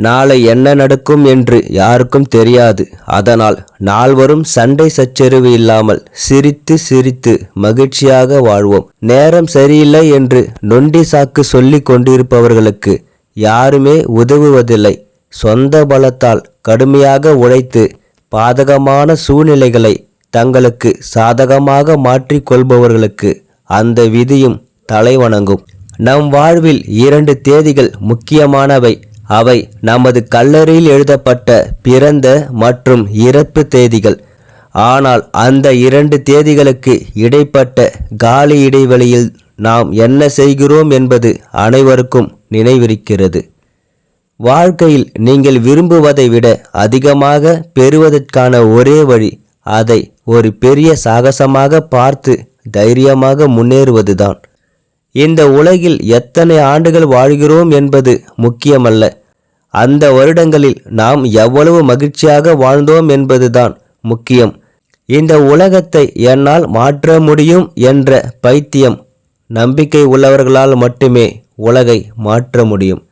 நாளை என்ன நடக்கும் என்று யாருக்கும் தெரியாது. அதனால் நால்வரும் சண்டை சச்சரவு இல்லாமல் சிரித்து சிரித்து மகிழ்ச்சியாக வாழ்வோம். நேரம் சரியில்லை என்று நொண்டி சாக்கு சொல்லிக் கொண்டிருப்பவர்களுக்கு யாருமே உதவுவதில்லை. சொந்த பலத்தால் கடுமையாக உழைத்து பாதகமான சூழ்நிலைகளை தங்களுக்கு சாதகமாக மாற்றிக்கொள்பவர்களுக்கு அந்த விதியும் தலைவணங்கும். நம் வாழ்வில் 2 தேதிகள் முக்கியமானவை. அவை நமது கல்லறையில் எழுதப்பட்ட பிறந்த மற்றும் இறப்பு தேதிகள். ஆனால் அந்த 2 தேதிகளுக்கு இடைப்பட்ட காலி இடைவெளியில் நாம் என்ன செய்கிறோம் என்பது அனைவருக்கும் நினைவிருக்கிறது. வாழ்க்கையில் நீங்கள் விரும்புவதை விட அதிகமாக பெறுவதற்கான ஒரே வழி அதை ஒரு பெரிய சாகசமாக பார்த்து தைரியமாக முன்னேறுவதுதான். இந்த உலகில் எத்தனை ஆண்டுகள் வாழ்கிறோம் என்பது முக்கியமல்ல, அந்த வருடங்களில் நாம் எவ்வளவு மகிழ்ச்சியாக வாழ்ந்தோம் என்பதுதான் முக்கியம். இந்த உலகத்தை என்னால் மாற்ற முடியும் என்ற பைத்தியம் நம்பிக்கை உள்ளவர்களால் மட்டுமே உலகை மாற்ற முடியும்.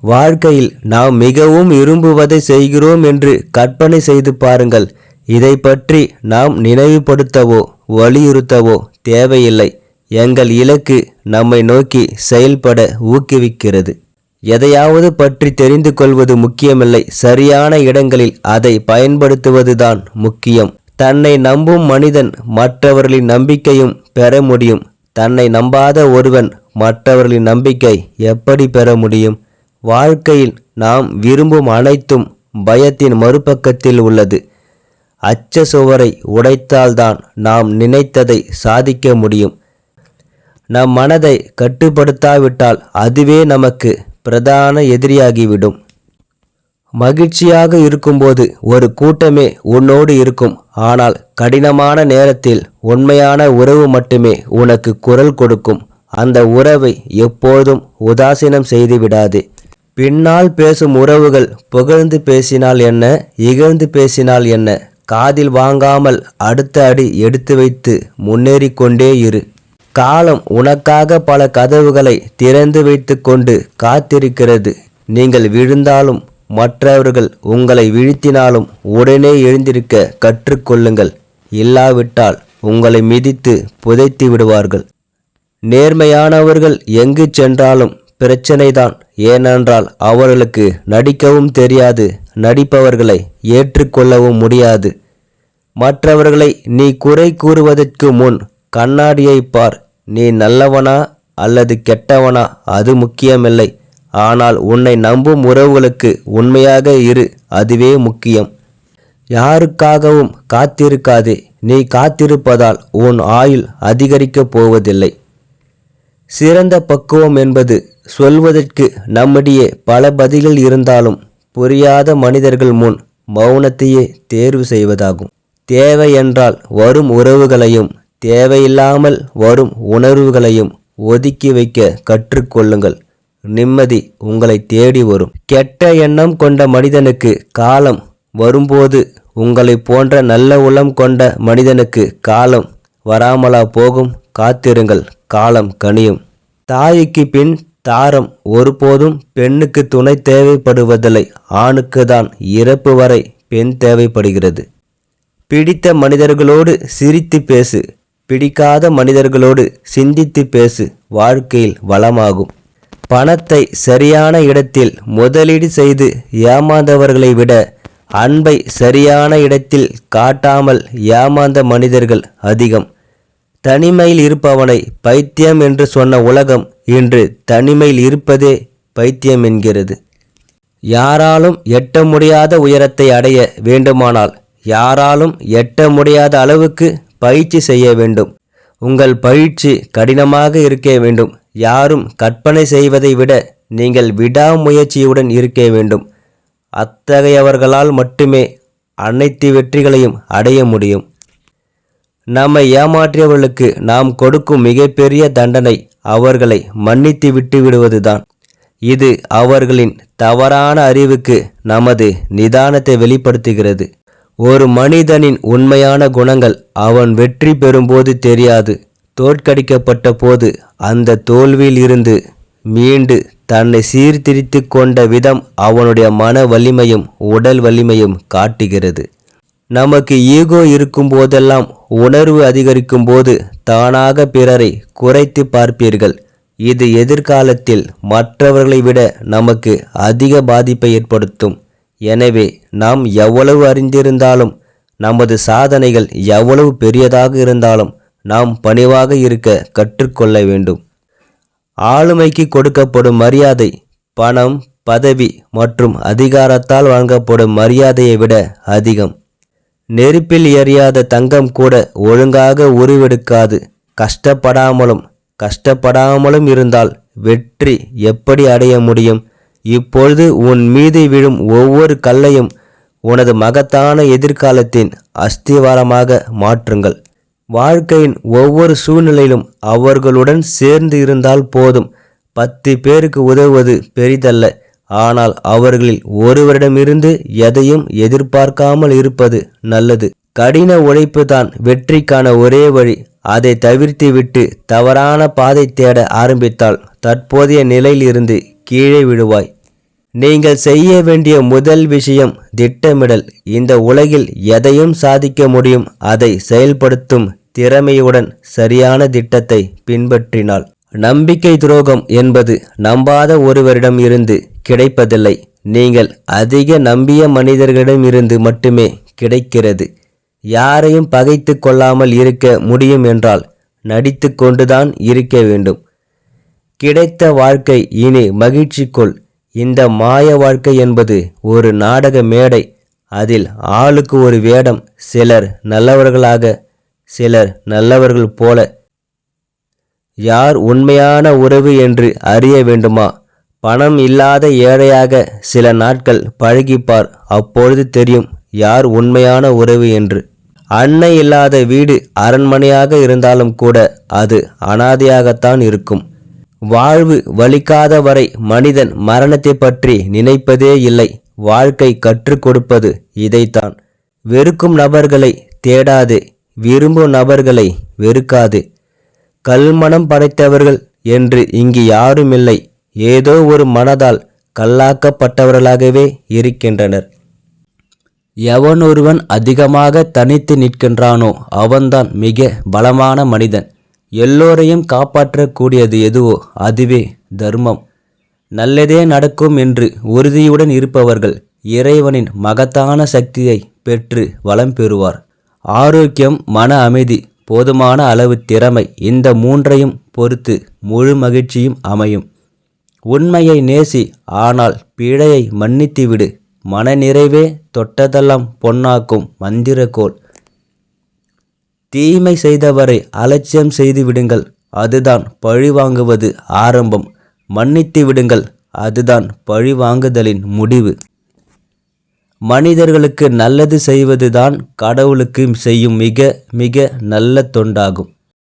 வாழ்க்கையில் நாம் மிகவும் விரும்புவதை செய்கிறோம் என்று கற்பனை செய்து பாருங்கள். இதை பற்றி நாம் நினைவுபடுத்தவோ வலியுறுத்தவோ தேவையில்லை. எங்கள் இலக்கு நம்மை நோக்கி செயல்பட ஊக்குவிக்கிறது. எதையாவது பற்றி தெரிந்து கொள்வது முக்கியமில்லை, சரியான இடங்களில் அதை பயன்படுத்துவதுதான் முக்கியம். தன்னை நம்பும் மனிதன் மற்றவர்களின் நம்பிக்கையும் பெற முடியும். தன்னை நம்பாத ஒருவன் மற்றவர்களின் நம்பிக்கை எப்படி பெற முடியும்? வாழ்க்கையில் நாம் விரும்பும் அனைத்தும் பயத்தின் மறுபக்கத்தில் உள்ளது. அச்ச சுவரை உடைத்தால்தான் நாம் நினைத்ததை சாதிக்க முடியும். நம் மனதை கட்டுப்படுத்தாவிட்டால் அதுவே நமக்கு பிரதான எதிரியாகிவிடும். மகிழ்ச்சியாக இருக்கும்போது ஒரு கூட்டமே உன்னோடு இருக்கும். ஆனால் கடினமான நேரத்தில் உண்மையான உறவு மட்டுமே உனக்கு குரல் கொடுக்கும். அந்த உறவை எப்போதும் உதாசீனம் செய்து விடாதே. பின்னால் பேசும் உறவுகள் புகழ்ந்து பேசினால் என்ன, இகழ்ந்து பேசினால் என்ன, காதில் வாங்காமல் அடுத்த அடி எடுத்து வைத்து முன்னேறி கொண்டே இரு. காலம் உனக்காக பல கதவுகளை திறந்து வைத்து கொண்டு காத்திருக்கிறது. நீங்கள் விழுந்தாலும் மற்றவர்கள் உங்களை வீழ்த்தினாலும் உடனே எழுந்திருக்க கற்றுக்கொள்ளுங்கள். இல்லாவிட்டால் உங்களை மிதித்து புதைத்து விடுவார்கள். நேர்மையானவர்கள் எங்கு சென்றாலும் பிரச்சனைதான். ஏனென்றால் அவர்களுக்கு நடிக்கவும் தெரியாது, நடிப்பவர்களை ஏற்றுக்கொள்ளவும் முடியாது. மற்றவர்களை நீ குறை கூறுவதற்கு முன் கண்ணாடியை பார். நீ நல்லவனா அல்லது கெட்டவனா அது முக்கியமில்லை. ஆனால் உன்னை நம்பும் உறவுகளுக்கு உண்மையாக இரு, அதுவே முக்கியம். யாருக்காகவும் காத்திருக்காதே. நீ காத்திருப்பதால் உன் ஆயுள் அதிகரிக்கப் போவதில்லை. சிறந்த பக்குவம் என்பது சொல்வதற்கு நம்மிடையே பல பதில்கள் இருந்தாலும் புரியாத மனிதர்கள் முன் மௌனத்தையே தேர்வு செய்வதாகும். தேவை என்றால் வரும் உறவுகளையும் தேவையில்லாமல் வரும் உணர்வுகளையும் ஒதுக்கி வைக்க கற்றுக்கொள்ளுங்கள். நிம்மதி உங்களை தேடி வரும். கெட்ட எண்ணம் கொண்ட மனிதனுக்கு காலம் வரும்போது உங்களை போன்ற நல்ல உள்ளம் கொண்ட மனிதனுக்கு காலம் வராமலா போகும்? காத்திருங்கள், காலம் கனியும். தாய்க்கு பின் தாரம். ஒருபோதும் பெண்ணுக்கு துணை தேவைப்படுவதில்லை. ஆணுக்கு தான் இறப்பு வரை பெண் தேவைப்படுகிறது. பிடித்த மனிதர்களோடு சிரித்து பேசு, பிடிக்காத மனிதர்களோடு சிந்தித்து பேசு. வாழ்க்கையில் வளமாகும். பணத்தை சரியான இடத்தில் முதலீடு செய்து ஏமாந்தவர்களை விட அன்பை சரியான இடத்தில் காட்டாமல் ஏமாந்த மனிதர்கள் அதிகம். தனிமையில் இருப்பவனை பைத்தியம் என்று சொன்ன உலகம் இன்று தனிமையில் இருப்பதே பைத்தியம் என்கிறது. யாராலும் எட்ட முடியாத உயரத்தை அடைய வேண்டுமானால் யாராலும் எட்ட முடியாத அளவுக்கு பயிற்சி செய்ய வேண்டும். உங்கள் பயிற்சி கடினமாக இருக்க வேண்டும். யாரும் கற்பனை செய்வதை விட நீங்கள் விடாமுயற்சியுடன் இருக்க வேண்டும். அத்தகையவர்களால் மட்டுமே அனைத்து வெற்றிகளையும் அடைய முடியும். நம்மை ஏமாற்றியவர்களுக்கு நாம் கொடுக்கும் மிகப்பெரிய தண்டனை அவர்களை மன்னித்து விட்டு விடுவதுதான். இது அவர்களின் தவறான அறிவுக்கு நமது நிதானத்தை வெளிப்படுத்துகிறது. ஒரு மனிதனின் உண்மையான குணங்கள் அவன் வெற்றி பெறும்போது தெரியாது. தோற்கடிக்கப்பட்ட போது அந்த தோல்வியில் இருந்து மீண்டு தன்னை சீர்திருத்தி கொண்ட விதம் அவனுடைய மன வலிமையும் உடல் வலிமையும் காட்டுகிறது. நமக்கு ஈகோ இருக்கும் போதெல்லாம் உணர்வு அதிகரிக்கும் போது தானாக பிறரை குறைத்து பார்ப்பீர்கள். இது எதிர்காலத்தில் மற்றவர்களை விட நமக்கு அதிக பாதிப்பை ஏற்படுத்தும். எனவே நாம் எவ்வளவு அறிந்திருந்தாலும், நமது சாதனைகள் எவ்வளவு பெரியதாக இருந்தாலும் நாம் பணிவாக இருக்க கற்றுக்கொள்ள வேண்டும். ஆளுமைக்கு கொடுக்கப்படும் மரியாதை பணம், பதவி மற்றும் அதிகாரத்தால் வழங்கப்படும் மரியாதையை விட அதிகம். நெருப்பில் எரியாத தங்கம் கூட ஒழுங்காக உருவெடுக்காது. கஷ்டப்படாமலும் இருந்தால் வெற்றி எப்படி அடைய முடியும்? இப்பொழுது உன் மீது விழும் ஒவ்வொரு கல்லையும் உனது மகத்தான எதிர்காலத்தின் அஸ்திவாரமாக மாற்றுங்கள். வாழ்க்கையின் ஒவ்வொரு சூழ்நிலையிலும் அவர்களுடன் சேர்ந்து இருந்தால் போதும். 10 பேருக்கு உதவுவது பெரிதல்ல, ஆனால் அவர்களில் ஒருவரிடமிருந்து எதையும் எதிர்பார்க்காமல் இருப்பது நல்லது. கடின உழைப்பு தான் வெற்றிக்கான ஒரே வழி. அதை தவிர்த்து விட்டு தவறான பாதை தேட ஆரம்பித்தால் தற்போதைய நிலையில் இருந்து கீழே விழுவாய். நீங்கள் செய்ய வேண்டிய முதல் விஷயம் திட்டமிடல். இந்த உலகில் எதையும் சாதிக்க முடியும் அதை செயல்படுத்தும் திறமையுடன் சரியான திட்டத்தை பின்பற்றினால். நம்பிக்கை துரோகம் என்பது நம்பாத ஒருவரிடம் இருந்து கிடைப்பதில்லை. நீங்கள் அதிக நம்பிய மனிதர்களிடம் இருந்து மட்டுமே கிடைக்கிறது. யாரையும் பகைத்து கொள்ளாமல் இருக்க முடியும் என்றால் நடித்து கொண்டுதான் இருக்க வேண்டும். கிடைத்த வாழ்க்கை இனி மகிழ்ச்சி கொள். இந்த மாய வாழ்க்கை என்பது ஒரு நாடக மேடை. அதில் ஆளுக்கு ஒரு வேடம். சிலர் நல்லவர்களாக, சிலர் நல்லவர்கள் போல. யார் உண்மையான உறவு என்று அறிய வேண்டுமா? பணம் இல்லாத ஏழையாக சில நாட்கள் பழகிப்பார். அப்பொழுது தெரியும் யார் உண்மையான உறவு என்று. அன்னை இல்லாத வீடு அரண்மனையாக இருந்தாலும் கூட அது அனாதையாகத்தான் இருக்கும். வாழ்வு வலிக்காத வரை மனிதன் மரணத்தை பற்றி நினைப்பதே இல்லை. வாழ்க்கை கற்றுக் கொடுப்பது இதைத்தான். வெறுக்கும் நபர்களை தேடாதே, விரும்பும் நபர்களை வெறுக்காதே. கல்மனம் படைத்தவர்கள் என்று இங்கு யாரும் இல்லை. ஏதோ ஒரு மனதால் கல்லாக்கப்பட்டவர்களாகவே இருக்கின்றனர். எவனொருவன் அதிகமாக தனித்து நிற்கின்றானோ அவன்தான் மிக பலமான மனிதன். எல்லோரையும் காப்பாற்றக்கூடியது எதுவோ அதுவே தர்மம். நல்லதே நடக்கும் என்று உறுதியுடன் இருப்பவர்கள் இறைவனின் மகத்தான சக்தியை பெற்று வளம் பெறுவார். ஆரோக்கியம், மன அமைதி, போதுமான அளவு திறமை, இந்த 3ஐயும் பொறுத்து முழு மகிழ்ச்சியும் அமையும். உண்மையை நேசி, ஆனால் பிழையை மன்னித்துவிடு. மனநிறைவே தொட்டதெல்லாம் பொன்னாக்கும் மந்திரக்கோள். தீமை செய்தவரை அலட்சியம் செய்து விடுங்கள், அதுதான் பழி வாங்குவது ஆரம்பம். மன்னித்து விடுங்கள், அதுதான் பழி வாங்குதலின் முடிவு. மனிதர்களுக்கு நல்லது செய்வதுதான் கடவுளுக்கு செய்யும் மிக மிக நல்ல தொண்டாகும்.